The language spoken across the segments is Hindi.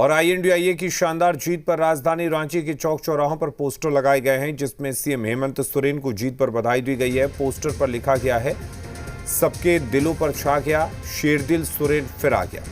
और आईएनडीआईए की शानदार जीत पर राजधानी रांची के चौक चौराहों पर पोस्टर लगाए गए हैं, जिसमें सीएम हेमंत सोरेन को जीत पर बधाई दी गई है। पोस्टर पर लिखा गया है, सबके दिलों पर छा गया, शेरदिल सोरेन फिर आ गया।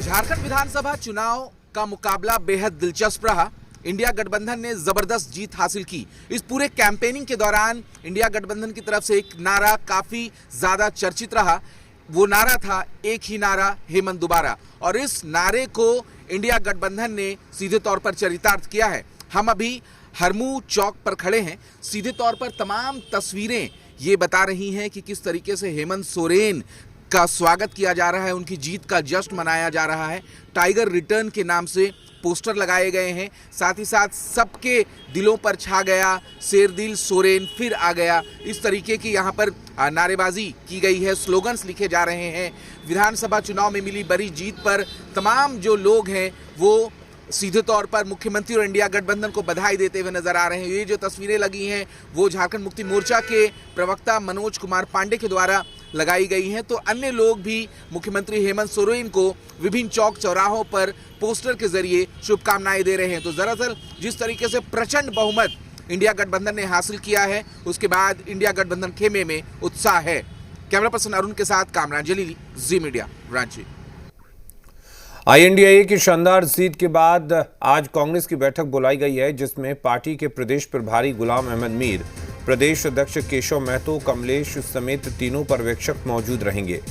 झारखंड विधानसभा चुनाव का मुकाबला बेहद दिलचस्प रहा। इंडिया गठबंधन ने जबरदस्त जीत हासिल की। इस पूरे कैंपेनिंग के दौरान इंडिया गठबंधन की तरफ से एक नारा काफी ज्यादा चर्चित रहा। वो नारा था, एक ही नारा, हेमंत दोबारा। और इस नारे को इंडिया गठबंधन ने सीधे तौर पर चरितार्थ किया है। हम अभी हरमू चौक पर खड़े हैं। सीधे तौर पर तमाम तस्वीरें ये बता रही हैं कि किस तरीके से हेमंत सोरेन का स्वागत किया जा रहा है, उनकी जीत का जश्न मनाया जा रहा है। टाइगर रिटर्न के नाम से पोस्टर लगाए गए हैं। साथ ही साथ सबके दिलों पर छा गया, शेरदिल सोरेन फिर आ गया, इस तरीके की यहाँ पर नारेबाजी की गई है, स्लोगन्स लिखे जा रहे हैं। विधानसभा चुनाव में मिली बड़ी जीत पर तमाम जो लोग हैं वो सीधे तौर पर मुख्यमंत्री और इंडिया गठबंधन को बधाई देते हुए नजर आ रहे हैं। ये जो तस्वीरें लगी हैं वो झारखंड मुक्ति मोर्चा के प्रवक्ता मनोज कुमार पांडे के द्वारा लगाई गई हैं। तो अन्य लोग भी मुख्यमंत्री हेमंत सोरेन को विभिन्न चौक चौराहों पर पोस्टर के जरिए शुभकामनाएं दे रहे हैं। तो दरअसल जिस तरीके से प्रचंड बहुमत इंडिया गठबंधन ने हासिल किया है, उसके बाद इंडिया गठबंधन खेमे में उत्साह है। कैमरा पर्सन अरुण के साथ कामरान जलीली, जी मीडिया, रांची। आईएनडीआईए की शानदार जीत के बाद आज कांग्रेस की बैठक बुलाई गई है, जिसमें पार्टी के प्रदेश प्रभारी गुलाम अहमद मीर, प्रदेश अध्यक्ष केशव महतो, कमलेश समेत तीनों पर्यवेक्षक मौजूद रहेंगे।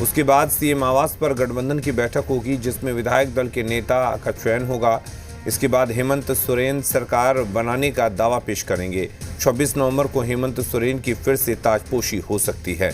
उसके बाद सीएम आवास पर गठबंधन की बैठक होगी, जिसमें विधायक दल के नेता का चयन होगा। इसके बाद हेमंत सोरेन सरकार बनाने का दावा पेश करेंगे। 26 नवंबर को हेमंत सोरेन की फिर से ताजपोशी हो सकती है।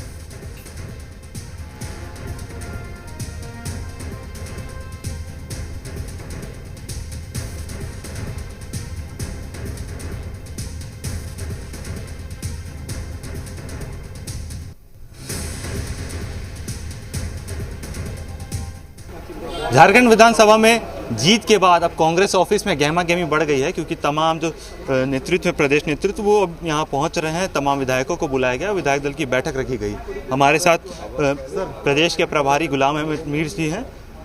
झारखंड विधानसभा में जीत के बाद अब कांग्रेस ऑफिस में गहमा गहमी बढ़ गई है, क्योंकि तमाम जो नेतृत्व है, प्रदेश नेतृत्व, वो अब यहाँ पहुँच रहे हैं। तमाम विधायकों को बुलाया गया, विधायक दल की बैठक रखी गई। हमारे साथ प्रदेश के प्रभारी गुलाम अहमद मीर जी हैं।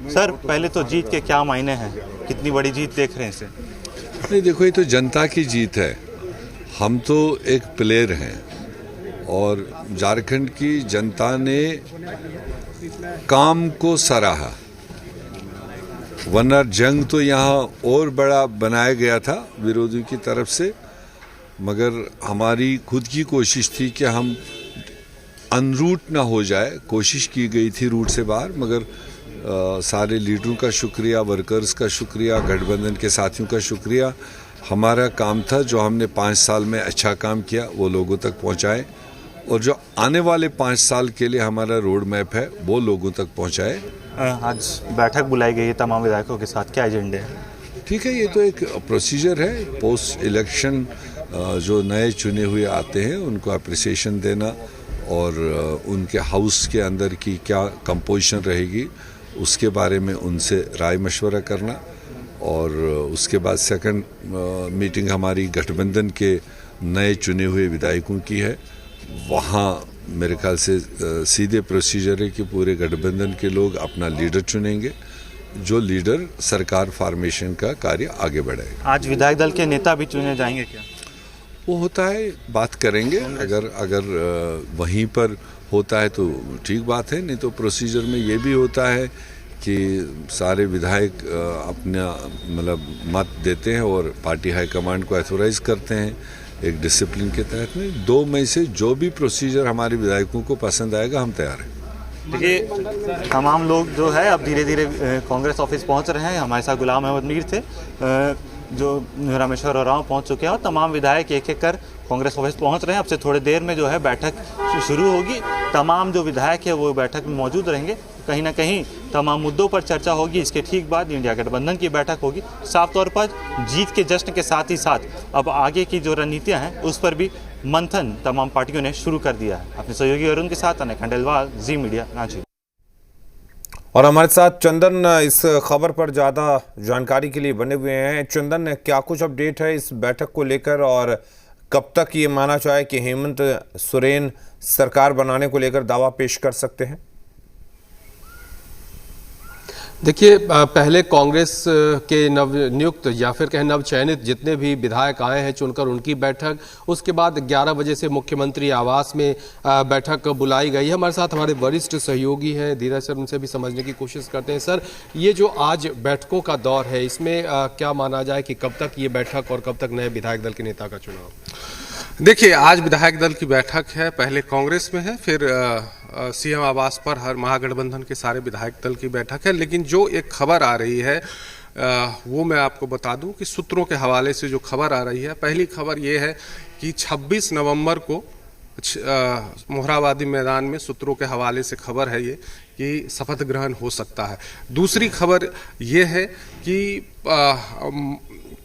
सर, पहले तो जीत के क्या मायने हैं, कितनी बड़ी जीत देख रहे हैं इसे? नहीं, देखो, ये तो जनता की जीत है। हम तो एक प्लेयर हैं और झारखंड की जनता ने काम को सराहा, वरना जंग तो यहाँ और बड़ा बनाया गया था विरोधी की तरफ से। मगर हमारी खुद की कोशिश थी कि हम अनरूट ना हो जाए। कोशिश की गई थी रूट से बाहर, मगर सारे लीडरों का शुक्रिया, वर्कर्स का शुक्रिया, गठबंधन के साथियों का शुक्रिया। हमारा काम था, जो हमने 5 साल में अच्छा काम किया वो लोगों तक पहुँचाए, और जो आने वाले 5 साल के लिए हमारा रोड मैप है वो लोगों तक पहुँचाए। आज बैठक बुलाई गई है तमाम विधायकों के साथ, क्या एजेंडे है? ठीक है, ये तो एक प्रोसीजर है। पोस्ट इलेक्शन जो नए चुने हुए आते हैं उनको अप्रिसिएशन देना, और उनके हाउस के अंदर की क्या कंपोजिशन रहेगी उसके बारे में उनसे राय मशवरा करना। और उसके बाद सेकंड मीटिंग हमारी गठबंधन के नए चुने हुए विधायकों की है। वहाँ मेरे ख्याल से सीधे प्रोसीजर है कि पूरे गठबंधन के लोग अपना लीडर चुनेंगे, जो लीडर सरकार फॉर्मेशन का कार्य आगे बढ़ाएगा। आज विधायक दल के नेता भी चुने जाएंगे क्या? वो होता है, बात करेंगे। अगर वहीं पर होता है तो ठीक बात है, नहीं तो प्रोसीजर में ये भी होता है कि सारे विधायक अपना मतलब मत देते हैं और पार्टी हाईकमांड को ऑथोराइज करते हैं एक डिसिप्लिन के तहत में। 2 मई से जो भी प्रोसीजर हमारे विधायकों को पसंद आएगा, हम तैयार हैं। देखिए, तमाम लोग जो है अब धीरे धीरे कांग्रेस ऑफिस पहुंच रहे हैं। हमारे साथ गुलाम अहमद मीर थे, जो रामेश्वर उरांव पहुंच चुके हैं, और तमाम विधायक एक एक कर कांग्रेस ऑफिस पहुंच रहे हैं। अब से थोड़ी देर में जो है बैठक शुरू होगी। तमाम जो विधायक है वो बैठक में मौजूद रहेंगे। कहीं ना कहीं तमाम मुद्दों पर चर्चा होगी। इसके ठीक बाद इंडिया गठबंधन की बैठक होगी। साफ तौर पर जीत के जश्न के साथ ही साथ अब आगे की जो रणनीतियाँ हैं उस पर भी मंथन तमाम पार्टियों ने शुरू कर दिया है। अपने सहयोगी अरुण के साथ अनय खंडेलवाल, जी मीडिया, रांची। और हमारे साथ चंदन इस खबर पर ज़्यादा जानकारी के लिए बने हुए हैं। चंदन, क्या कुछ अपडेट है इस बैठक को लेकर, और कब तक ये माना जाए कि हेमंत सोरेन सरकार बनाने को लेकर दावा पेश कर सकते हैं? देखिए, पहले कांग्रेस के नवनियुक्त या फिर कहें नवचयनित जितने भी विधायक आए हैं चुनकर उनकी बैठक, उसके बाद 11 बजे से मुख्यमंत्री आवास में बैठक बुलाई गई है। हमारे साथ हमारे वरिष्ठ सहयोगी हैं धीरज सर, उनसे भी समझने की कोशिश करते हैं। सर, ये जो आज बैठकों का दौर है, इसमें क्या माना जाए कि कब तक ये बैठक और कब तक नए विधायक दल के नेता का चुनाव? देखिए, आज विधायक दल की बैठक है, पहले कांग्रेस में है, फिर सीएम आवास पर हर महागठबंधन के सारे विधायक दल की बैठक है। लेकिन जो एक खबर आ रही है वो मैं आपको बता दूं कि सूत्रों के हवाले से जो खबर आ रही है, पहली खबर ये है कि 26 नवंबर को मोहराबादी मैदान में सूत्रों के हवाले से खबर है ये कि शपथ ग्रहण हो सकता है। दूसरी खबर ये है कि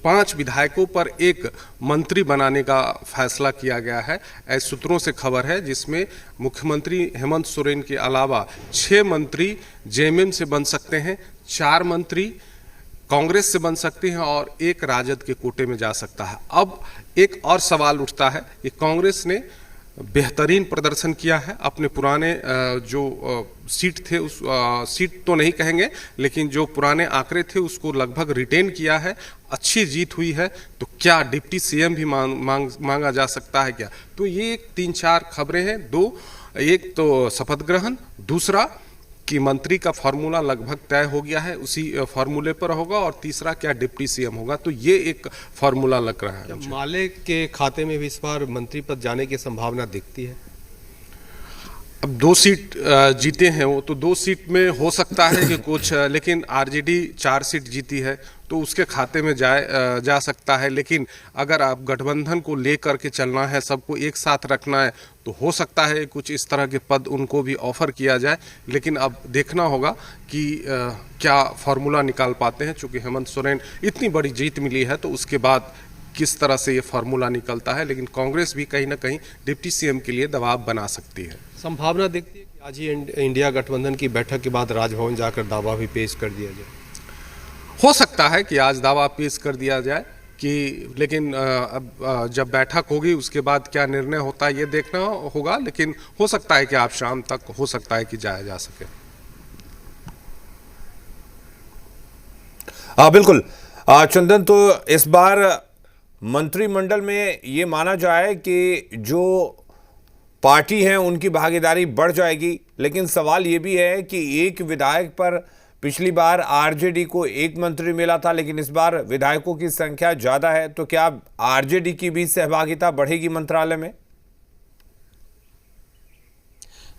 5 विधायकों पर एक मंत्री बनाने का फैसला किया गया है, ऐसे सूत्रों से खबर है, जिसमें मुख्यमंत्री हेमंत सोरेन के अलावा 6 मंत्री जेएमएम से बन सकते हैं, 4 मंत्री कांग्रेस से बन सकते हैं और 1 राजद के कोटे में जा सकता है। अब एक और सवाल उठता है कि कांग्रेस ने बेहतरीन प्रदर्शन किया है, अपने पुराने जो सीट थे उस सीट तो नहीं कहेंगे, लेकिन जो पुराने आंकड़े थे उसको लगभग रिटेन किया है, अच्छी जीत हुई है। तो क्या डिप्टी सीएम भी मांगा जा सकता है क्या? तो ये 3-4 खबरें हैं। एक तो शपथ ग्रहण, दूसरा कि मंत्री का फार्मूला लगभग तय हो गया है, उसी फार्मूले पर होगा, और तीसरा क्या डिप्टी सीएम होगा। तो ये एक फार्मूला लग रहा है। माले के खाते में भी इस बार मंत्री पद जाने की संभावना दिखती है। अब 2 सीट जीते हैं वो, तो 2 सीट में हो सकता है कि कुछ, लेकिन आरजेडी 4 सीट जीती है तो उसके खाते में जा सकता है। लेकिन अगर आप गठबंधन को लेकर के चलना है, सबको एक साथ रखना है, तो हो सकता है कुछ इस तरह के पद उनको भी ऑफर किया जाए। लेकिन अब देखना होगा कि क्या फार्मूला निकाल पाते हैं। चूंकि हेमंत सोरेन इतनी बड़ी जीत मिली है तो उसके बाद किस तरह से ये फार्मूला निकलता है। लेकिन कांग्रेस भी कहीं ना कहीं डिप्टी सीएम के लिए दबाव बना सकती है। संभावना दिखती है कि आज ही इंडिया गठबंधन की बैठक के बाद राजभवन जाकर दावा भी पेश कर दिया जाए। हो सकता है कि आज दावा पेश कर दिया जाए कि, लेकिन अब जब बैठक होगी उसके बाद क्या निर्णय होता है ये देखना होगा। लेकिन हो सकता है कि आज शाम तक हो सकता है कि जाया जा सके। बिल्कुल चंदन, तो इस बार मंत्रिमंडल में ये माना जाए कि जो पार्टी हैं उनकी भागीदारी बढ़ जाएगी। लेकिन सवाल ये भी है कि एक विधायक पर पिछली बार आरजेडी को 1 मंत्री मिला था, लेकिन इस बार विधायकों की संख्या ज्यादा है। तो क्या आरजेडी की भी सहभागिता बढ़ेगी मंत्रालय में?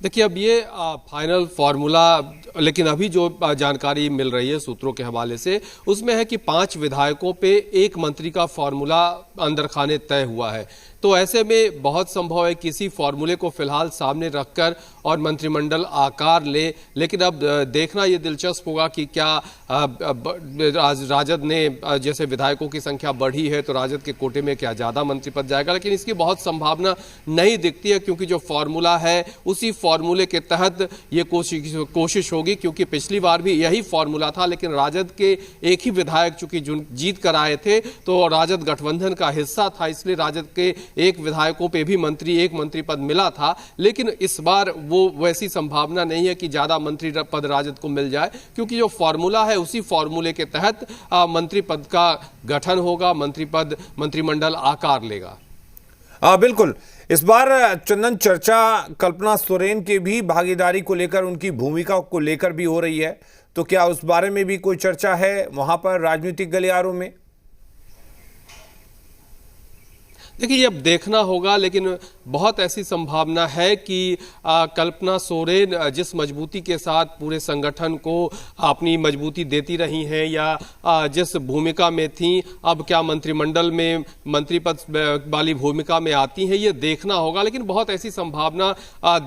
देखिए, अब ये फाइनल फार्मूला, लेकिन अभी जो जानकारी मिल रही है सूत्रों के हवाले से, उसमें है कि 5 विधायकों पे 1 मंत्री का फार्मूला अंदर खाने तय हुआ है। तो ऐसे में बहुत संभव है किसी फार्मूले को फिलहाल सामने रखकर और मंत्रिमंडल आकार ले। लेकिन अब देखना ये दिलचस्प होगा कि क्या राजद ने, जैसे विधायकों की संख्या बढ़ी है तो राजद के कोटे में क्या ज़्यादा मंत्री पद जाएगा। लेकिन इसकी बहुत संभावना नहीं दिखती है, क्योंकि जो फार्मूला है उसी फार्मूले के तहत ये कोशिश होगी। क्योंकि पिछली बार भी यही फार्मूला था, लेकिन राजद के एक ही विधायक चूंकि जीत कर आए थे तो राजद गठबंधन का हिस्सा था, इसलिए राजद के 1 विधायकों पे भी 1 मंत्री पद मिला था। लेकिन इस बार वो वैसी संभावना नहीं है कि ज्यादा मंत्री पद राजद को मिल जाए, क्योंकि जो फार्मूला है उसी फार्मूले के तहत मंत्री पद का गठन होगा, मंत्रिमंडल आकार लेगा। बिल्कुल। इस बार चंदन, चर्चा कल्पना सोरेन के भी भागीदारी को लेकर, उनकी भूमिका को लेकर भी हो रही है। तो क्या उस बारे में भी कोई चर्चा है वहां पर राजनीतिक गलियारों में? देखिए, ये अब देखना होगा, लेकिन बहुत ऐसी संभावना है कि कल्पना सोरेन जिस मजबूती के साथ पूरे संगठन को अपनी मजबूती देती रही हैं, या जिस भूमिका में थी, अब क्या मंत्रिमंडल में मंत्री पद वाली भूमिका में आती हैं, ये देखना होगा। लेकिन बहुत ऐसी संभावना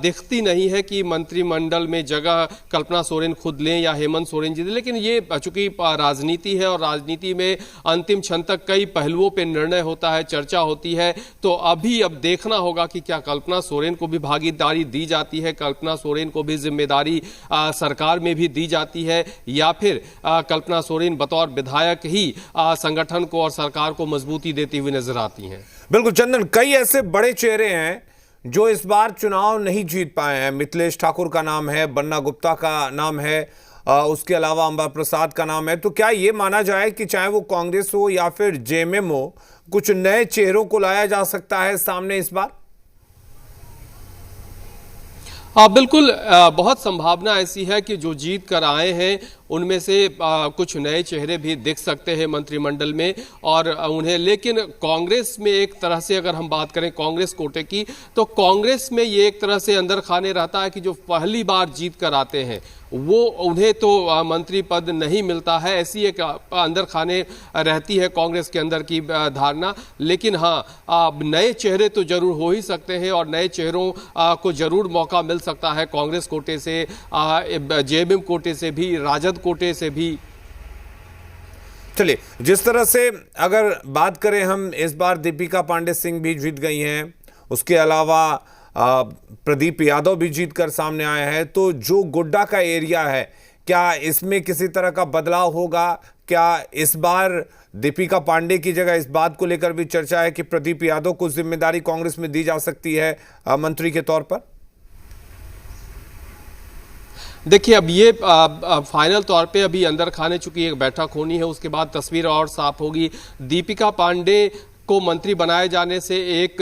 दिखती नहीं है कि मंत्रिमंडल में जगह कल्पना सोरेन खुद लें या हेमंत सोरेन जी दें। लेकिन ये चूंकि राजनीति है और राजनीति में अंतिम क्षण तक कई पहलुओं पर निर्णय होता है, चर्चा होती है, तो अभी अब देखना होगा कि क्या कल्पना सोरेन को भी भागीदारी दी जाती है, कल्पना सोरेन को भी जिम्मेदारी सरकार में भी दी जाती है, या फिर कल्पना सोरेन बतौर विधायक ही संगठन को और सरकार को मजबूती देती हुई नजर आती हैं। बिल्कुल चंदन, कई ऐसे बड़े चेहरे हैं जो इस बार चुनाव नहीं जीत पाए हैं। मिथिलेश ठाकुर का नाम है, बन्ना गुप्ता का नाम है, उसके अलावा अंबा प्रसाद का नाम है। तो क्या ये माना जाए कि चाहे वो कांग्रेस हो या फिर जेएमएम हो, कुछ नए चेहरों को लाया जा सकता है सामने इस बार? बिल्कुल, बहुत संभावना ऐसी है कि जो जीत कर आए हैं उनमें से कुछ नए चेहरे भी दिख सकते हैं मंत्रिमंडल में और उन्हें, लेकिन कांग्रेस में एक तरह से अगर हम बात करें कांग्रेस कोटे की, तो कांग्रेस में ये एक तरह से अंदर खाने रहता है कि जो पहली बार जीत कर आते हैं वो उन्हें तो मंत्री पद नहीं मिलता है, ऐसी एक अंदर खाने रहती है कांग्रेस के अंदर की धारणा। लेकिन हाँ, नए चेहरे तो जरूर हो ही सकते हैं और नए चेहरों को जरूर मौका मिल सकता है कांग्रेस कोटे से, जेएमएम कोटे से भी, राजद कोटे से भी। चलिए, जिस तरह से अगर बात करें हम, इस बार दीपिका पांडे सिंह भी जीत गई हैं, उसके अलावा प्रदीप यादव भी जीत कर सामने आए हैं, तो जो गोड्डा का एरिया है, क्या इसमें किसी तरह का बदलाव होगा? क्या इस बार दीपिका पांडे की जगह इस बात को लेकर भी चर्चा है कि प्रदीप यादव को जिम्मेदारी कांग्रेस में दी जा सकती है मंत्री के तौर पर? देखिए, अब ये फाइनल तौर पे अभी अंदर खाने चुकी एक बैठक होनी है, उसके बाद तस्वीर और साफ होगी। दीपिका पांडे को मंत्री बनाए जाने से एक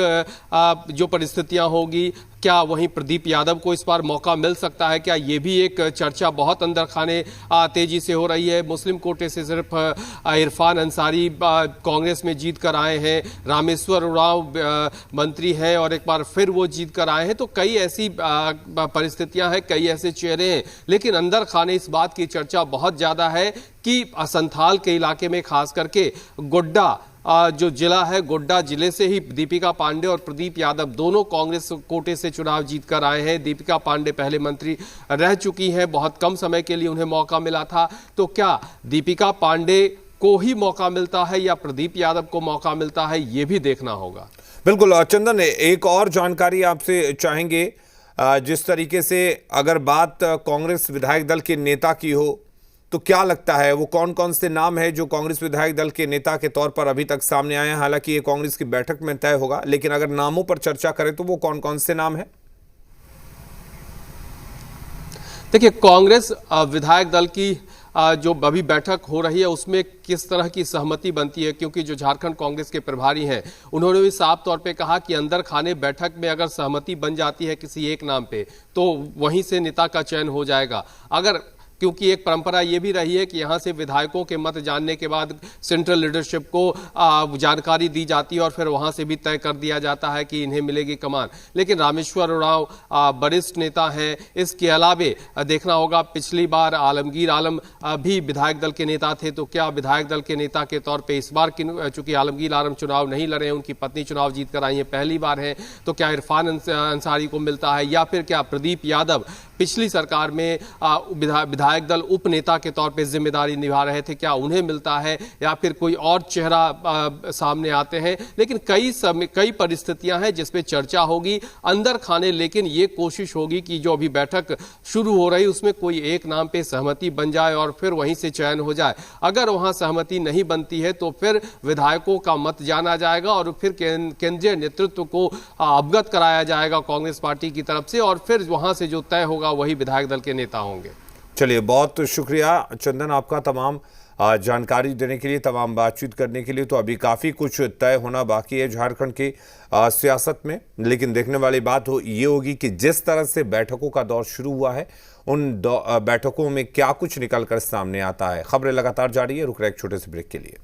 जो परिस्थितियां होगी, क्या वहीं प्रदीप यादव को इस बार मौका मिल सकता है? क्या ये भी एक चर्चा बहुत अंदर खाने तेजी से हो रही है। मुस्लिम कोटे से सिर्फ इरफान अंसारी कांग्रेस में जीत कर आए हैं, रामेश्वर उरांव मंत्री हैं और एक बार फिर वो जीत कर आए हैं। तो कई ऐसी परिस्थितियां हैं, कई ऐसे चेहरे हैं, लेकिन अंदर खाने इस बात की चर्चा बहुत ज़्यादा है कि संथाल के इलाके में खास करके गोड्डा जो जिला है, गोड्डा जिले से ही दीपिका पांडे और प्रदीप यादव दोनों कांग्रेस कोटे से चुनाव जीत कर आए हैं। दीपिका पांडे पहले मंत्री रह चुकी हैं, बहुत कम समय के लिए उन्हें मौका मिला था। तो क्या दीपिका पांडे को ही मौका मिलता है या प्रदीप यादव को मौका मिलता है, ये भी देखना होगा। बिल्कुल चंदन, एक और जानकारी आपसे चाहेंगे। जिस तरीके से अगर बात कांग्रेस विधायक दल के नेता की हो, तो क्या लगता है वो कौन कौन से नाम है जो कांग्रेस विधायक दल के नेता के तौर पर अभी तक सामने आए हैं? हालांकि ये कांग्रेस की बैठक में तय होगा, लेकिन अगर नामों पर चर्चा करें तो वो कौन कौन से नाम है? देखिए, कांग्रेस विधायक दल की जो अभी बैठक हो रही है उसमें किस तरह की सहमति बनती है, क्योंकि जो झारखंड कांग्रेस के प्रभारी हैं उन्होंने भी साफ तौर पे कहा कि अंदर खाने बैठक में अगर सहमति बन जाती है किसी एक नाम पे तो वहीं से नेता का चयन हो जाएगा। अगर, क्योंकि एक परंपरा ये भी रही है कि यहाँ से विधायकों के मत जानने के बाद सेंट्रल लीडरशिप को जानकारी दी जाती है और फिर वहाँ से भी तय कर दिया जाता है कि इन्हें मिलेगी कमान। लेकिन रामेश्वर उरांव वरिष्ठ नेता हैं, इसके अलावे देखना होगा पिछली बार आलमगीर आलम भी विधायक दल के नेता थे, तो क्या विधायक दल के नेता के तौर पर इस बार चूंकि आलमगीर आलम चुनाव नहीं लड़े हैं, उनकी पत्नी चुनाव जीत कर आई है, पहली बार है, तो क्या इरफान अंसारी को मिलता है या फिर क्या प्रदीप यादव पिछली सरकार में विधायक दल उप नेता के तौर पे जिम्मेदारी निभा रहे थे, क्या उन्हें मिलता है या फिर कोई और चेहरा सामने आते हैं। लेकिन कई परिस्थितियां हैं जिसपे चर्चा होगी अंदर खाने, लेकिन ये कोशिश होगी कि जो अभी बैठक शुरू हो रही उसमें कोई एक नाम पे सहमति बन जाए और फिर वहीं से चयन हो जाए। अगर वहां सहमति नहीं बनती है तो फिर विधायकों का मत जाना जाएगा और फिर केंद्रीय नेतृत्व को अवगत कराया जाएगा कांग्रेस पार्टी की तरफ से और फिर वहां से जो तय होगा वही विधायक दल के नेता होंगे। चलिए, बहुत शुक्रिया चंदन आपका तमाम जानकारी देने के लिए, तमाम बातचीत करने के लिए। तो अभी काफ़ी कुछ तय होना बाकी है झारखंड की सियासत में, लेकिन देखने वाली बात ये होगी कि जिस तरह से बैठकों का दौर शुरू हुआ है उन बैठकों में क्या कुछ निकल कर सामने आता है। खबरें लगातार जारी है, रुक रहे एक छोटे से ब्रेक के लिए।